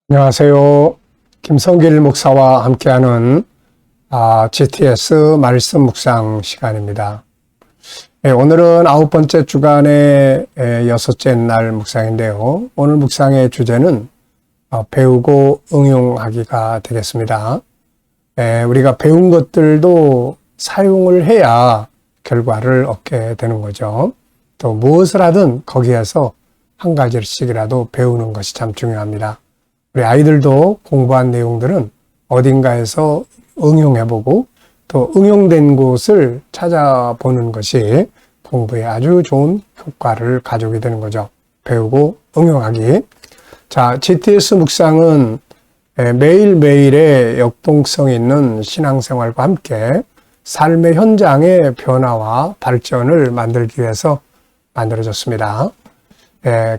안녕하세요. 김성길 목사와 함께하는 GTS 말씀 묵상 시간입니다. 오늘은 9번째 주간의 6째 날 묵상인데요. 오늘 묵상의 주제는 배우고 응용하기가 되겠습니다. 우리가 배운 것들도 사용을 해야 결과를 얻게 되는 거죠. 또 무엇을 하든 거기에서 한 가지씩이라도 배우는 것이 참 중요합니다. 우리 아이들도 공부한 내용들은 어딘가에서 응용해보고 또 응용된 곳을 찾아보는 것이 공부에 아주 좋은 효과를 가져오게 되는 거죠. 배우고 응용하기. 자, GTS 묵상은 매일매일의 역동성 있는 신앙생활과 함께 삶의 현장의 변화와 발전을 만들기 위해서 만들어졌습니다.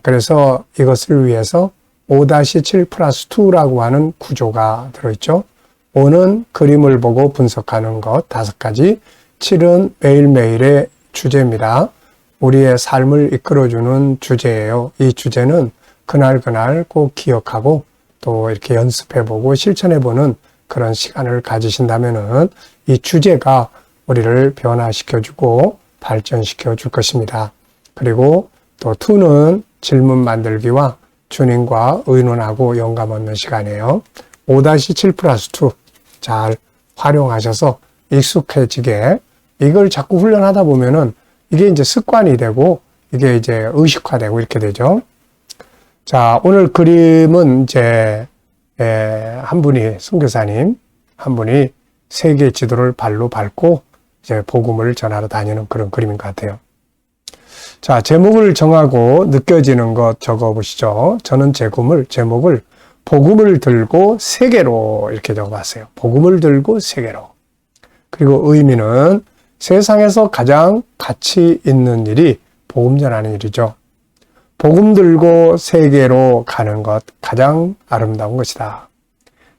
그래서 이것을 위해서 5-7+2라고 하는 구조가 들어있죠. 5는 그림을 보고 분석하는 것 5가지, 7은 매일매일의 주제입니다. 우리의 삶을 이끌어주는 주제예요. 이 주제는 그날 꼭 기억하고 또 이렇게 연습해보고 실천해보는 그런 시간을 가지신다면은 이 주제가 우리를 변화시켜주고 발전시켜줄 것입니다. 그리고 또 2는 질문 만들기와 주님과 의논하고 영감 얻는 시간이에요. 5-7+2 잘 활용하셔서 익숙해지게 이걸 자꾸 훈련하다 보면은 이게 이제 습관이 되고 이게 이제 의식화되고 이렇게 되죠. 자, 오늘 그림은 이제 한 분이 선교사님 한 분이 세계 지도를 발로 밟고 이제 복음을 전하러 다니는 그런 그림인 것 같아요. 자, 제목을 정하고 느껴지는 것 적어보시죠. 저는 제목을 복음을 들고 세계로 이렇게 적어봤어요. 복음을 들고 세계로. 그리고 의미는 세상에서 가장 가치 있는 일이 복음 전하는 일이죠. 복음 들고 세계로 가는 것 가장 아름다운 것이다.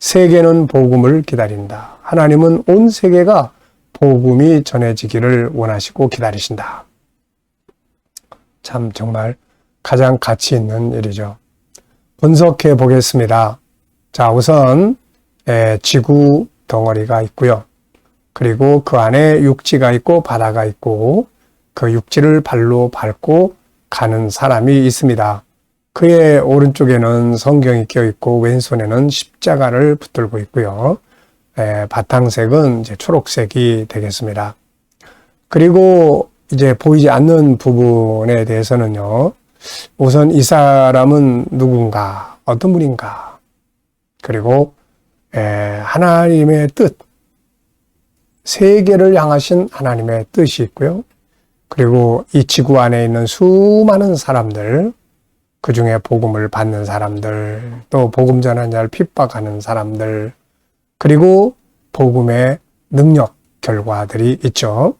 세계는 복음을 기다린다. 하나님은 온 세계가 복음이 전해지기를 원하시고 기다리신다. 참 정말 가장 가치 있는 일이죠. 분석해 보겠습니다. 자, 우선 지구 덩어리가 있고요. 그리고 그 안에 육지가 있고 바다가 있고 그 육지를 발로 밟고 가는 사람이 있습니다. 그의 오른쪽에는 성경이 껴 있고 왼손에는 십자가를 붙들고 있고요. 바탕색은 이제 초록색이 되겠습니다. 그리고 이제 보이지 않는 부분에 대해서는요. 우선 이 사람은 누군가, 어떤 분인가, 그리고 하나님의 뜻, 세계를 향하신 하나님의 뜻이 있고요. 그리고 이 지구 안에 있는 수많은 사람들, 그 중에 복음을 받는 사람들, 또 복음 전하는 자를 핍박하는 사람들, 그리고 복음의 능력, 결과들이 있죠.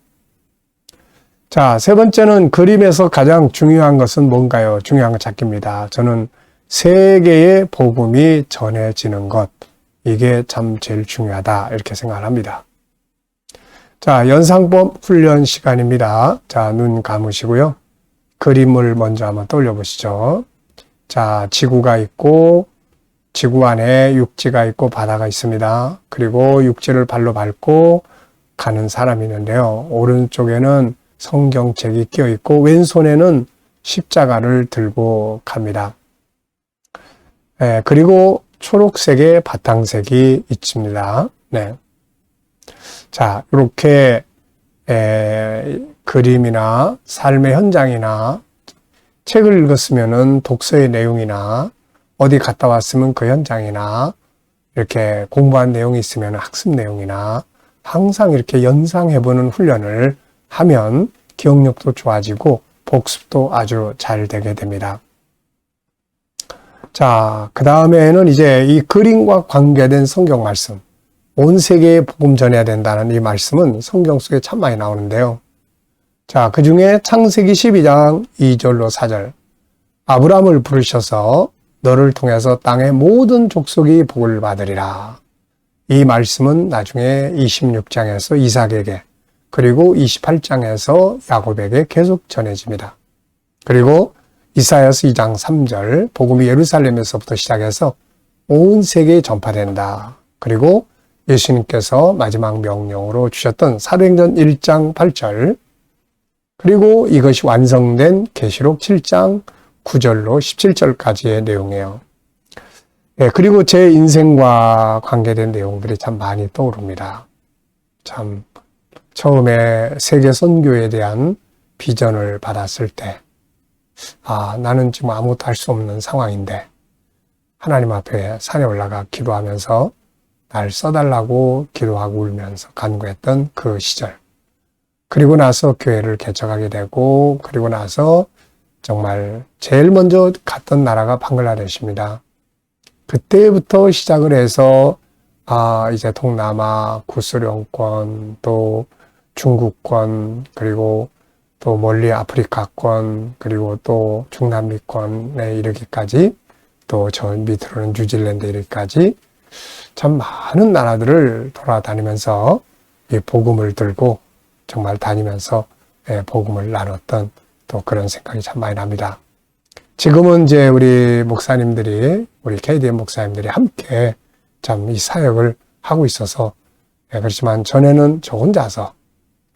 자, 세 번째는 그림에서 가장 중요한 것은 뭔가요? 중요한 것 찾기입니다. 저는 세계의 복음이 전해지는 것, 이게 참 제일 중요하다 이렇게 생각을 합니다. 자, 연상법 훈련 시간입니다. 자, 눈 감으시고요. 그림을 먼저 한번 떠올려 보시죠. 자, 지구가 있고 지구 안에 육지가 있고 바다가 있습니다. 그리고 육지를 발로 밟고 가는 사람이 있는데요. 오른쪽에는 성경책이 끼어 있고 왼손에는 십자가를 들고 갑니다. 그리고 초록색의 바탕색이 있습니다. 네. 자, 이렇게 그림이나 삶의 현장이나 책을 읽었으면은 독서의 내용이나 어디 갔다 왔으면 그 현장이나 이렇게 공부한 내용이 있으면 학습 내용이나 항상 이렇게 연상해보는 훈련을 하면 기억력도 좋아지고 복습도 아주 잘 되게 됩니다. 자, 그 다음에는 이제 이 그림과 관계된 성경 말씀, 온 세계에 복음 전해야 된다는 이 말씀은 성경 속에 참 많이 나오는데요. 자, 그 중에 창세기 12장 2절로 4절, 아브라함을 부르셔서 너를 통해서 땅의 모든 족속이 복을 받으리라. 이 말씀은 나중에 26장에서 이삭에게, 그리고 28장에서 야곱에게 계속 전해집니다. 그리고 이사야서 2장 3절 복음이 예루살렘에서부터 시작해서 온 세계에 전파된다. 그리고 예수님께서 마지막 명령으로 주셨던 사도행전 1장 8절, 그리고 이것이 완성된 계시록 7장 9절로 17절까지의 내용이에요. 예, 그리고 제 인생과 관계된 내용들이 참 많이 떠오릅니다. 참 처음에 세계 선교에 대한 비전을 받았을 때, 나는 지금 아무것도 할 수 없는 상황인데 하나님 앞에 산에 올라가 기도하면서 날 써달라고 기도하고 울면서 간구했던 그 시절. 그리고 나서 교회를 개척하게 되고, 그리고 나서 정말 제일 먼저 갔던 나라가 방글라데시입니다. 그때부터 시작을 해서 이제 동남아, 구소련권, 또 중국권, 그리고 또 멀리 아프리카권, 그리고 또 중남미권에 이르기까지, 또 저 밑으로는 뉴질랜드 이르기까지 참 많은 나라들을 돌아다니면서 이 복음을 들고 정말 다니면서 복음을 나눴던 또 그런 생각이 참 많이 납니다. 지금은 이제 우리 목사님들이, 우리 KDM 목사님들이 함께 참 이 사역을 하고 있어서, 그렇지만 전에는 저 혼자서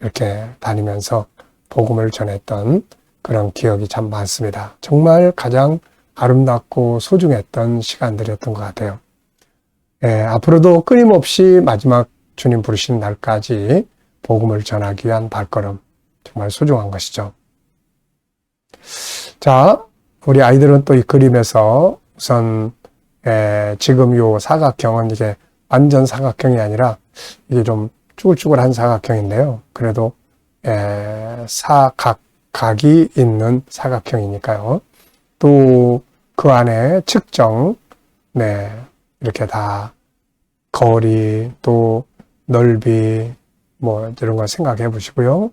이렇게 다니면서 복음을 전했던 그런 기억이 참 많습니다. 정말 가장 아름답고 소중했던 시간들이었던 것 같아요. 앞으로도 끊임없이 마지막 주님 부르시는 날까지 복음을 전하기 위한 발걸음, 정말 소중한 것이죠. 자, 우리 아이들은 또 이 그림에서 우선 지금 요 사각형은 이게 완전 사각형이 아니라 이게 좀 쭈글쭈글한 사각형인데요. 그래도 각이 있는 사각형이니까요. 또 그 안에 측정, 이렇게 다 거리, 또 넓이, 뭐 이런 거 생각해 보시고요.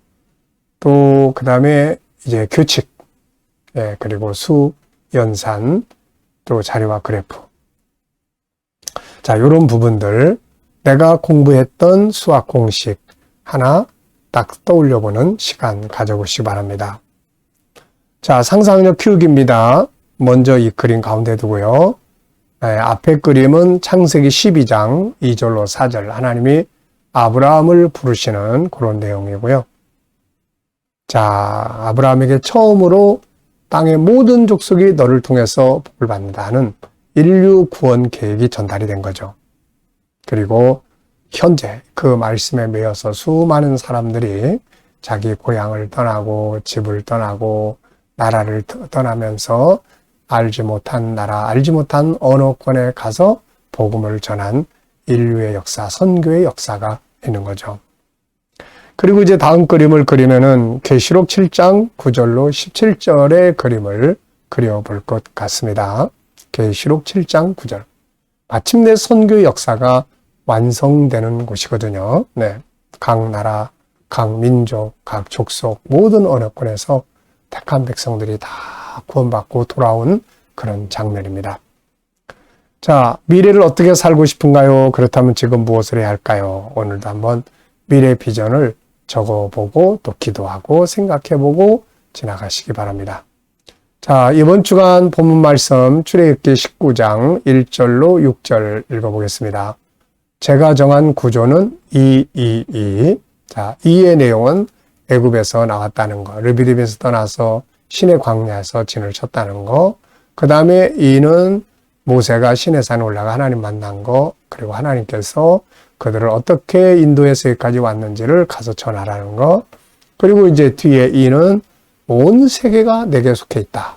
또 그 다음에 이제 규칙, 그리고 수, 연산, 또 자료와 그래프. 자, 요런 부분들, 내가 공부했던 수학 공식 하나 딱 떠올려보는 시간 가져보시기 바랍니다. 자, 상상력 키우기입니다. 먼저 이 그림 가운데 두고요. 앞에 그림은 창세기 12장 2절로 4절, 하나님이 아브라함을 부르시는 그런 내용이고요. 자, 아브라함에게 처음으로 땅의 모든 족속이 너를 통해서 복을 받는다는 인류 구원 계획이 전달이 된 거죠. 그리고 현재 그 말씀에 매여서 수많은 사람들이 자기 고향을 떠나고 집을 떠나고 나라를 떠나면서 알지 못한 나라, 알지 못한 언어권에 가서 복음을 전한 인류의 역사, 선교의 역사가 있는 거죠. 그리고 이제 다음 그림을 그리면은 계시록 7장 9절로 17절의 그림을 그려볼 것 같습니다. 계시록 7장 9절. 마침내 선교의 역사가 완성되는 곳이거든요. 각 나라, 각 민족, 각 족속, 모든 언어권에서 택한 백성들이 다 구원받고 돌아온 그런 장면입니다. 자, 미래를 어떻게 살고 싶은가요? 그렇다면 지금 무엇을 해야 할까요? 오늘도 한번 미래 비전을 적어보고 또 기도하고 생각해보고 지나가시기 바랍니다. 자, 이번 주간 본문 말씀 출애굽기 19장 1절로 6절 읽어보겠습니다. 제가 정한 구조는 222. 자, 2의 내용은 애굽에서 나왔다는 거, 르비딤에서 떠나서 신의 광야에서 진을 쳤다는 거, 그 다음에 2는 모세가 시내산에 올라가 하나님 만난 거, 그리고 하나님께서 그들을 어떻게 인도해서 여기까지 왔는지를 가서 전하라는 거, 그리고 이제 뒤에 2는 온 세계가 내게 속해 있다.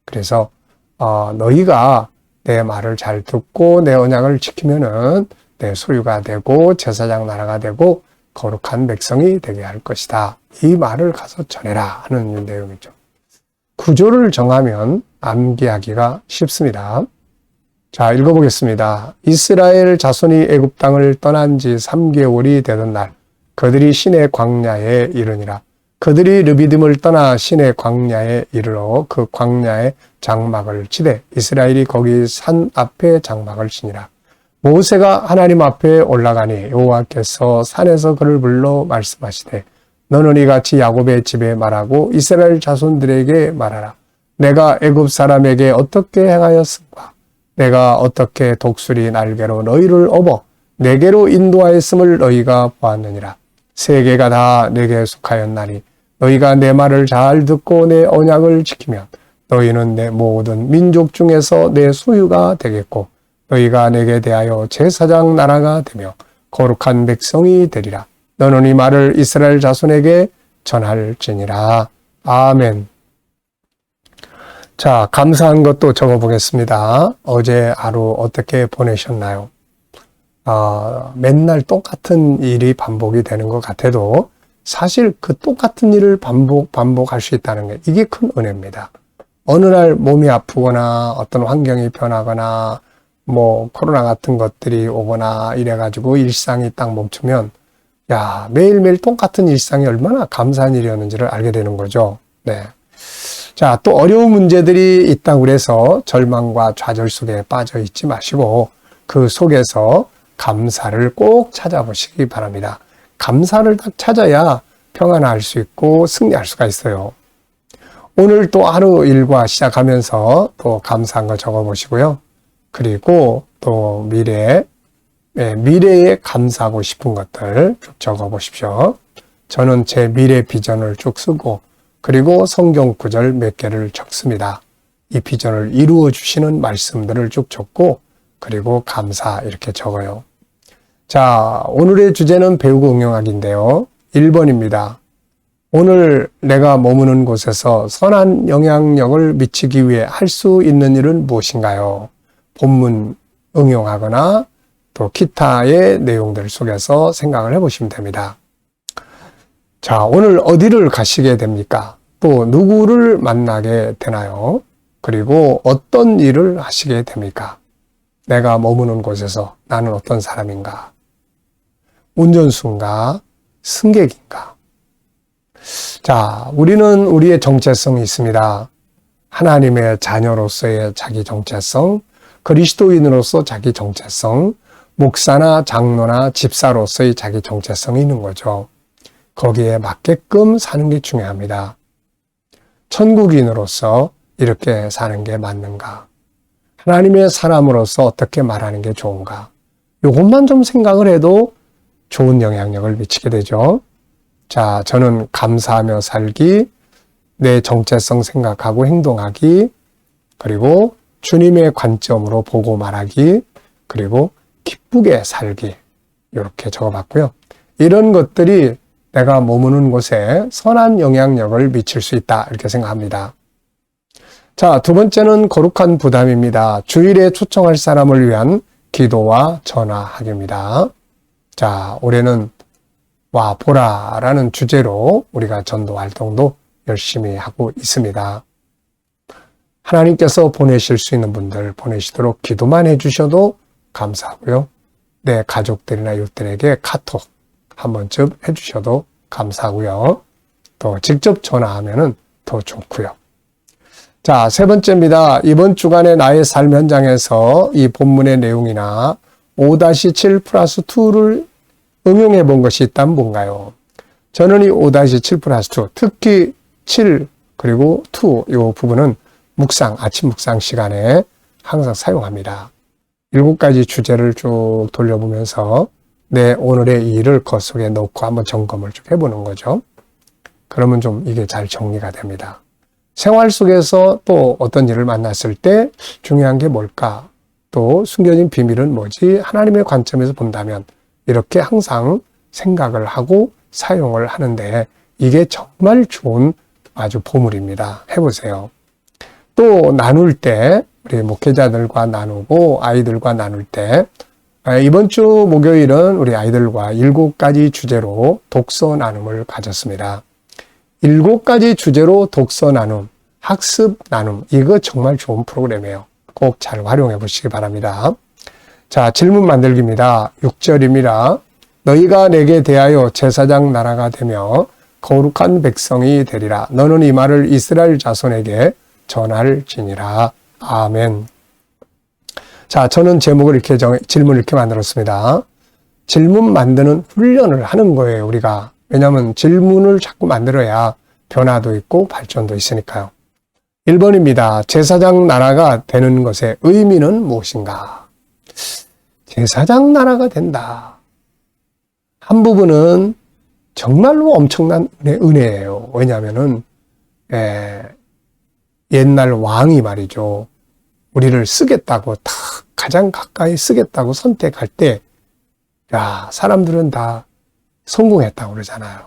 그래서 너희가 내 말을 잘 듣고 내 언약을 지키면은 내 소유가 되고 제사장 나라가 되고 거룩한 백성이 되게 할 것이다. 이 말을 가서 전해라 하는 내용이죠. 구조를 정하면 암기하기가 쉽습니다. 자, 읽어보겠습니다. 이스라엘 자손이 애굽 땅을 떠난 지 3개월이 되던 날 그들이 시내 광야에 이르니라. 그들이 르비딤을 떠나 시내 광야에 이르러 그 광야에 장막을 치되 이스라엘이 거기 산 앞에 장막을 치니라. 모세가 하나님 앞에 올라가니 여호와께서 산에서 그를 불러 말씀하시되 너는 이같이 야곱의 집에 말하고 이스라엘 자손들에게 말하라. 내가 애굽 사람에게 어떻게 행하였은가? 내가 어떻게 독수리 날개로 너희를 업어 내게로 인도하였음을 너희가 보았느니라. 세계가 다 내게 속하였나니 너희가 내 말을 잘 듣고 내 언약을 지키면 너희는 내 모든 민족 중에서 내 소유가 되겠고 너희가 내게 대하여 제사장 나라가 되며 거룩한 백성이 되리라. 너는 이 말을 이스라엘 자손에게 전할지니라. 아멘. 자, 감사한 것도 적어보겠습니다. 어제 하루 어떻게 보내셨나요? 맨날 똑같은 일이 반복이 되는 것 같아도 사실 그 똑같은 일을 반복할 수 있다는 게 이게 큰 은혜입니다. 어느 날 몸이 아프거나 어떤 환경이 변하거나 뭐 코로나 같은 것들이 오거나 이래가지고 일상이 딱 멈추면 야, 매일매일 똑같은 일상이 얼마나 감사한 일이었는지를 알게 되는 거죠. 네. 자, 또 어려운 문제들이 있다고 그래서 절망과 좌절 속에 빠져 있지 마시고 그 속에서 감사를 꼭 찾아보시기 바랍니다. 감사를 딱 찾아야 평안할 수 있고 승리할 수가 있어요. 오늘 또 하루 일과 시작하면서 또 감사한 거 적어보시고요. 그리고 또 미래에 감사하고 싶은 것들 쭉 적어보십시오. 저는 제 미래 비전을 쭉 쓰고 그리고 성경 구절 몇 개를 적습니다. 이 비전을 이루어 주시는 말씀들을 쭉 적고 그리고 감사 이렇게 적어요. 자, 오늘의 주제는 배우고 응용하기인데요. 1번입니다. 오늘 내가 머무는 곳에서 선한 영향력을 미치기 위해 할 수 있는 일은 무엇인가요? 본문 응용하거나 또 기타의 내용들 속에서 생각을 해보시면 됩니다. 자, 오늘 어디를 가시게 됩니까? 또 누구를 만나게 되나요? 그리고 어떤 일을 하시게 됩니까? 내가 머무는 곳에서 나는 어떤 사람인가? 운전수인가? 승객인가? 자, 우리는 우리의 정체성이 있습니다. 하나님의 자녀로서의 자기 정체성, 그리스도인으로서 자기 정체성, 목사나 장로나 집사로서의 자기 정체성이 있는 거죠. 거기에 맞게끔 사는 게 중요합니다. 천국인으로서 이렇게 사는 게 맞는가? 하나님의 사람으로서 어떻게 말하는 게 좋은가? 이것만 좀 생각을 해도 좋은 영향력을 미치게 되죠. 자, 저는 감사하며 살기, 내 정체성 생각하고 행동하기, 그리고 주님의 관점으로 보고 말하기, 그리고 기쁘게 살기 이렇게 적어봤고요. 이런 것들이 내가 머무는 곳에 선한 영향력을 미칠 수 있다 이렇게 생각합니다. 자, 두 번째는 거룩한 부담입니다. 주일에 초청할 사람을 위한 기도와 전화하기입니다. 자, 올해는 와 보라라는 주제로 우리가 전도 활동도 열심히 하고 있습니다. 하나님께서 보내실 수 있는 분들 보내시도록 기도만 해주셔도 감사하고요. 내 가족들이나 이웃들에게 카톡 한 번쯤 해주셔도 감사하고요. 또 직접 전화하면은 더 좋고요. 자, 세 번째입니다. 이번 주간의 나의 삶 현장에서 이 본문의 내용이나 5-7 플러스 2를 응용해 본 것이 있다면 뭔가요? 저는 이 5-7 플러스 2, 특히 7 그리고 2 이 부분은 묵상, 아침 묵상 시간에 항상 사용합니다. 7가지 주제를 쭉 돌려보면서 내 오늘의 일을 그 속에 넣고 한번 점검을 쭉 해보는 거죠. 그러면 좀 이게 잘 정리가 됩니다. 생활 속에서 또 어떤 일을 만났을 때 중요한 게 뭘까? 또 숨겨진 비밀은 뭐지? 하나님의 관점에서 본다면 이렇게 항상 생각을 하고 사용을 하는데 이게 정말 좋은 아주 보물입니다. 해보세요. 또 나눌 때 우리 목회자들과 나누고 아이들과 나눌 때 이번 주 목요일은 우리 아이들과 7가지 주제로 독서 나눔을 가졌습니다. 7가지 주제로 독서 나눔, 학습 나눔 이거 정말 좋은 프로그램이에요. 꼭 잘 활용해 보시기 바랍니다. 자, 질문 만들기입니다. 6절입니다. 너희가 내게 대하여 제사장 나라가 되며 거룩한 백성이 되리라. 너는 이 말을 이스라엘 자손에게 전할지니라. 아멘. 자, 저는 제목을 이렇게 질문을 이렇게 만들었습니다. 질문 만드는 훈련을 하는 거예요, 우리가. 왜냐하면 질문을 자꾸 만들어야 변화도 있고 발전도 있으니까요. 1번입니다. 제사장 나라가 되는 것의 의미는 무엇인가? 제사장 나라가 된다. 한 부분은 정말로 엄청난 은혜예요. 왜냐하면은 옛날 왕이 말이죠. 우리를 쓰겠다고 다 가장 가까이 쓰겠다고 선택할 때 사람들은 다 성공했다고 그러잖아요.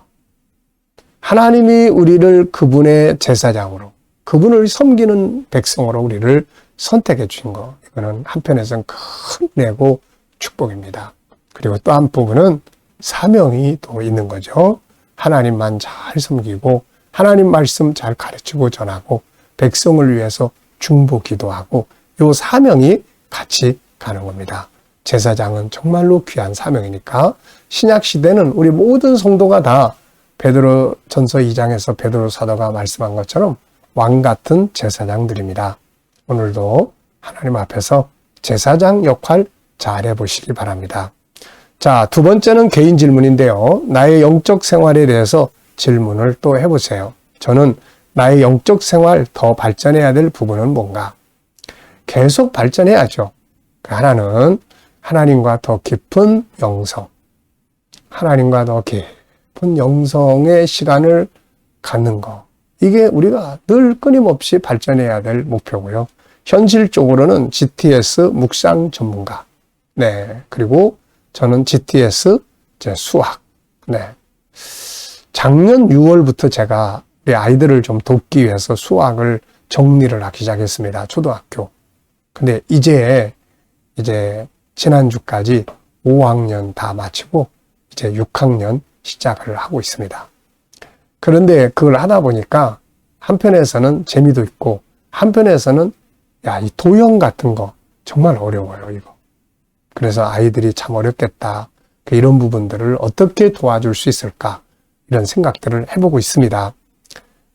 하나님이 우리를 그분의 제사장으로, 그분을 섬기는 백성으로 우리를 선택해 주신 거, 이거는 한편에서는 큰 은혜고 축복입니다. 그리고 또 한 부분은 사명이 또 있는 거죠. 하나님만 잘 섬기고 하나님 말씀 잘 가르치고 전하고 백성을 위해서 중보 기도하고 요 사명이 같이 가는 겁니다. 제사장은 정말로 귀한 사명이니까 신약 시대는 우리 모든 성도가 다 베드로 전서 2장에서 베드로 사도가 말씀한 것처럼 왕 같은 제사장들입니다. 오늘도 하나님 앞에서 제사장 역할 잘 해보시기 바랍니다. 자, 두 번째는 개인 질문인데요. 나의 영적 생활에 대해서 질문을 또 해보세요. 저는 나의 영적 생활 더 발전해야 될 부분은 뭔가? 계속 발전해야죠. 하나는 하나님과 더 깊은 영성, 하나님과 더 깊은 영성의 시간을 갖는 거. 이게 우리가 늘 끊임없이 발전해야 될 목표고요. 현실적으로는 GTS 묵상 전문가. 네. 그리고 저는 GTS 수학. 네. 작년 6월부터 제가 우리 아이들을 좀 돕기 위해서 수학을 정리를 하기 시작했습니다. 초등학교. 근데 이제 지난주까지 5학년 다 마치고 이제 6학년 시작을 하고 있습니다. 그런데 그걸 하다 보니까 한편에서는 재미도 있고 한편에서는 이 도형 같은 거 정말 어려워요, 이거. 그래서 아이들이 참 어렵겠다. 이런 부분들을 어떻게 도와줄 수 있을까? 이런 생각들을 해보고 있습니다.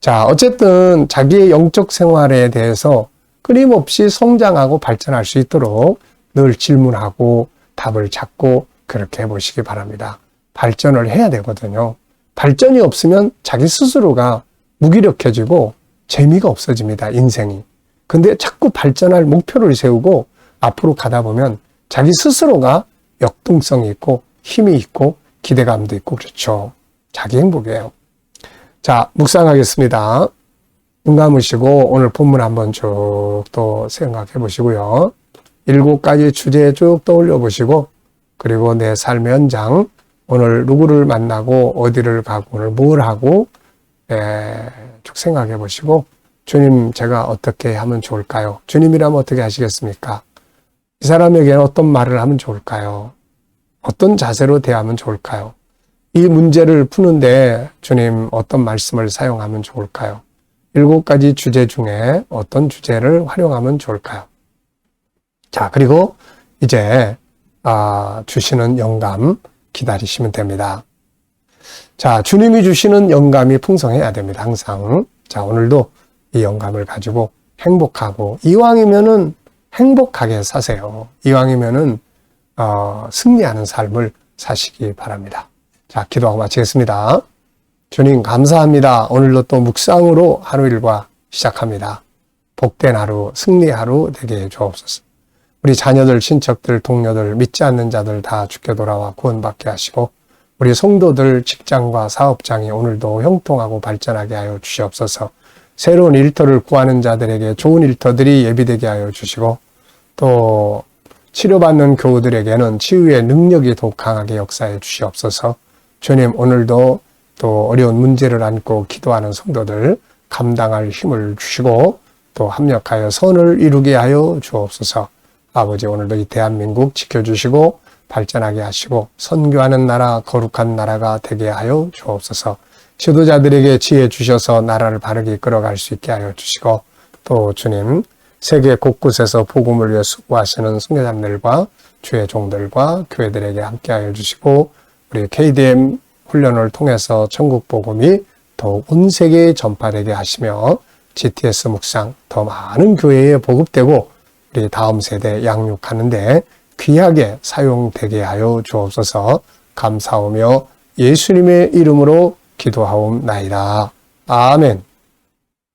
자, 어쨌든 자기의 영적 생활에 대해서 끊임없이 성장하고 발전할 수 있도록 늘 질문하고 답을 찾고 그렇게 해보시기 바랍니다. 발전을 해야 되거든요. 발전이 없으면 자기 스스로가 무기력해지고 재미가 없어집니다, 인생이. 근데 자꾸 발전할 목표를 세우고 앞으로 가다 보면 자기 스스로가 역동성이 있고 힘이 있고 기대감도 있고 그렇죠. 자기 행복이에요. 자, 묵상하겠습니다. 눈 감으시고 오늘 본문 한번 쭉 또 생각해 보시고요. 7가지 주제 쭉 떠올려 보시고 그리고 내 삶의 현장, 오늘 누구를 만나고 어디를 가고 오늘 뭘 하고 쭉 생각해 보시고 주님, 제가 어떻게 하면 좋을까요? 주님이라면 어떻게 하시겠습니까? 이 사람에게는 어떤 말을 하면 좋을까요? 어떤 자세로 대하면 좋을까요? 이 문제를 푸는데 주님 어떤 말씀을 사용하면 좋을까요? 7가지 주제 중에 어떤 주제를 활용하면 좋을까요? 자, 그리고 이제 주시는 영감 기다리시면 됩니다. 자, 주님이 주시는 영감이 풍성해야 됩니다. 항상. 자, 오늘도 이 영감을 가지고 행복하고 이왕이면은 행복하게 사세요. 이왕이면은 승리하는 삶을 사시기 바랍니다. 자, 기도하고 마치겠습니다. 주님 감사합니다. 오늘도 또 묵상으로 하루 일과 시작합니다. 복된 하루, 승리 하루 되게 주옵소서. 우리 자녀들, 친척들, 동료들, 믿지 않는 자들 다 주께 돌아와 구원받게 하시고 우리 성도들, 직장과 사업장이 오늘도 형통하고 발전하게 하여 주시옵소서. 새로운 일터를 구하는 자들에게 좋은 일터들이 예비되게 하여 주시고 또 치료받는 교우들에게는 치유의 능력이 더욱 강하게 역사해 주시옵소서. 주님, 오늘도 또 어려운 문제를 안고 기도하는 성도들 감당할 힘을 주시고 또 합력하여 선을 이루게 하여 주옵소서. 아버지, 오늘도 이 대한민국 지켜주시고 발전하게 하시고 선교하는 나라, 거룩한 나라가 되게 하여 주옵소서. 지도자들에게 지혜 주셔서 나라를 바르게 이끌어갈 수 있게 하여 주시고 또 주님, 세계 곳곳에서 복음을 위해 수고하시는 선교사님들과 주의 종들과 교회들에게 함께하여 주시고 우리 KDM 훈련을 통해서 천국 복음이 더욱 온 세계에 전파되게 하시며 GTS 묵상 더 많은 교회에 보급되고 우리 다음 세대 양육하는데 귀하게 사용되게 하여 주옵소서. 감사하며 예수님의 이름으로 기도하옵나이다. 아멘.